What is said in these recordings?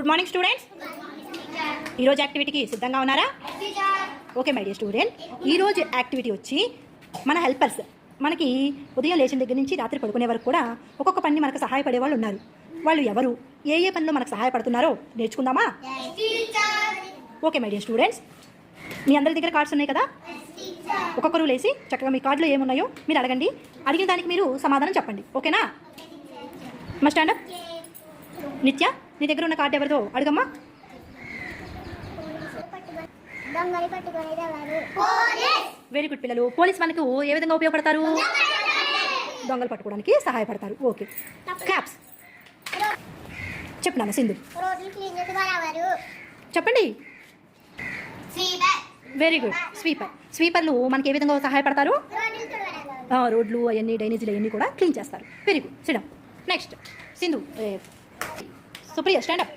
Good morning students. ఈరోజు యాక్టివిటీకి సిద్ధంగా ఉన్నారా? ఓకే మై డియర్ స్టూడెంట్, ఈరోజు యాక్టివిటీ వచ్చి మన హెల్పర్స్. మనకి ఉదయం లేచిన దగ్గర నుంచి రాత్రి పడుకునే వరకు కూడా ఒక్కొక్క పని మనకు సహాయపడే వాళ్ళు ఉన్నారు. వాళ్ళు ఎవరు, ఏ ఏ పనిలో మనకు సహాయపడుతున్నారో నేర్చుకుందామా? ఓకే మై డియర్ స్టూడెంట్స్, మీ అందరి దగ్గర కార్డ్స్ ఉన్నాయి కదా. ఒక్కొక్కరు లేచి చక్కగా మీ కార్డులో ఏమున్నాయో మీరు అడగండి. అడిగిన దానికి మీరు సమాధానం చెప్పండి. ఓకేనా? మా స్టాండప్. నిత్య, నీ దగ్గర ఉన్న కార్డు ఎవరిదో అడుగమ్మా. వెరీ గుడ్ పిల్లలు. పోలీస్ మనకు ఏ విధంగా ఉపయోగపడతారు? దొంగలు పట్టుకోవడానికి సహాయపడతారు. ఓకే. క్యాప్స్ చెప్పినాను. సింధు చెప్పండి. Very good. స్వీపర్. స్వీపర్లు మనకి ఏ విధంగా సహాయపడతారు? రోడ్లు అవన్నీ డ్రైనేజీలు అవన్నీ కూడా క్లీన్ చేస్తారు. Very good. సిడం. Next Sindhu. Supriya stand up.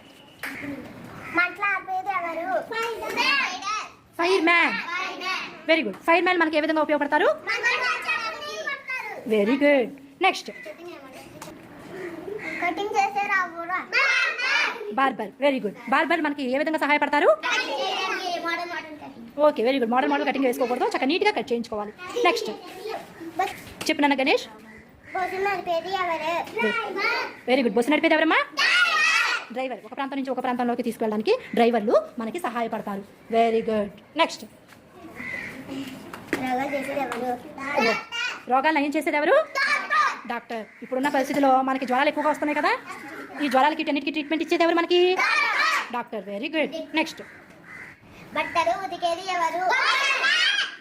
Fireman. Very good. Fireman మనకి ఏ విధంగా ఉపయోగపడతారు? Very good. Next barber. Very good. Barber మనకి ఏ విధంగా సహాయపడతారు? Okay very good. Model cutting వేసుకోకూడదు, చక్కగా నీట్గా కట్ చేయించుకోవాలి. నెక్స్ట్ చెప్పు నాన్న. గణేష్. Very good. బస్సు నడిపేది ఎవరమ్మా? డ్రైవర్. ఒక ప్రాంతం నుంచి ఒక ప్రాంతంలోకి తీసుకెళ్ళడానికి డ్రైవర్లు మనకి సహాయపడతారు. Very good. నెక్స్ట్ రోగాలు నయం చేసేది ఎవరు? డాక్టర్. ఇప్పుడున్న పరిస్థితిలో మనకి జ్వరాలు ఎక్కువగా వస్తున్నాయి కదా, ఈ జ్వరాలకి అన్నిటికీ ట్రీట్మెంట్ ఇచ్చేది ఎవరు? మనకి doctor. Very good. Next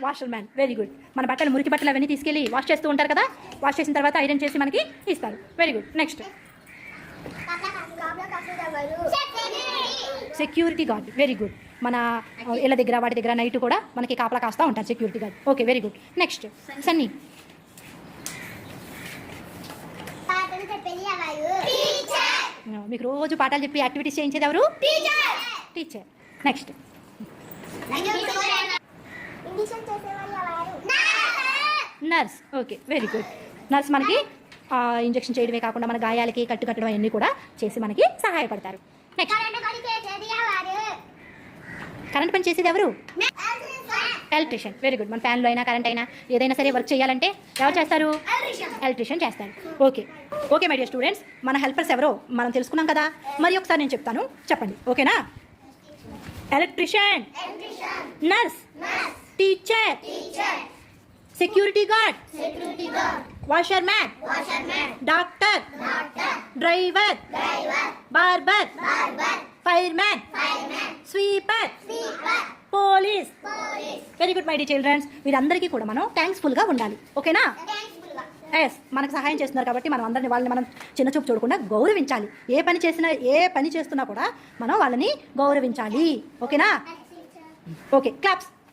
washer man. Very good. మన బట్టలు, మురికి బట్టలు అవన్నీ తీసుకెళ్ళి వాష్ చేస్తూ ఉంటారు కదా, వాష్ చేసిన తర్వాత ఐరన్ చేసి మనకి ఇస్తారు. Very good. Next security guard. Very good. మన ఇళ్ళ దగ్గర వాటి దగ్గర నైట్ కూడా మనకి కాపలా కాస్తూ ఉంటారు security guard. Okay very good. Next Sunny. మీకు రోజు పాఠాలు చెప్పి యాక్టివిటీస్ చేయించేది ఎవరు? Teacher. Next nurse. Okay very good. Nurse మనకి ఇంజెక్షన్ చేయడమే కాకుండా మన గాయాలకి కట్టడం అవన్నీ కూడా చేసి మనకి సహాయపడతారు. నెక్స్ట్ కరెంట్ పని చేసేది ఎవరు? ఎలక్ట్రీషియన్. Very good. మన ఫ్యాన్లో అయినా కరెంట్ అయినా ఏదైనా సరే వర్క్ చేయాలంటే ఎవరు చేస్తారు? ఎలక్ట్రీషియన్ చేస్తారు. Okay. Okay my dear students, మన హెల్పర్స్ ఎవరో మనం తెలుసుకున్నాం కదా, మరి ఒకసారి నేను చెప్తాను, చెప్పండి. ఓకేనా? Electrician, nurse, teacher, security guard, washer man, doctor, driver, barber, fire man, sweeper, police. Very good my dear childrens. వీరందరికీ కూడా మనం థ్యాంక్స్ఫుల్గా ఉండాలి. ఓకేనా? ఎస్. మనకు సహాయం చేస్తున్నారు కాబట్టి మనం అందరిని, వాళ్ళని మనం చిన్న చూపు చూడకుండా గౌరవించాలి. ఏ పని చేస్తున్నా కూడా మనం వాళ్ళని గౌరవించాలి. ఓకేనా? ఓకే. క్లాప్స్.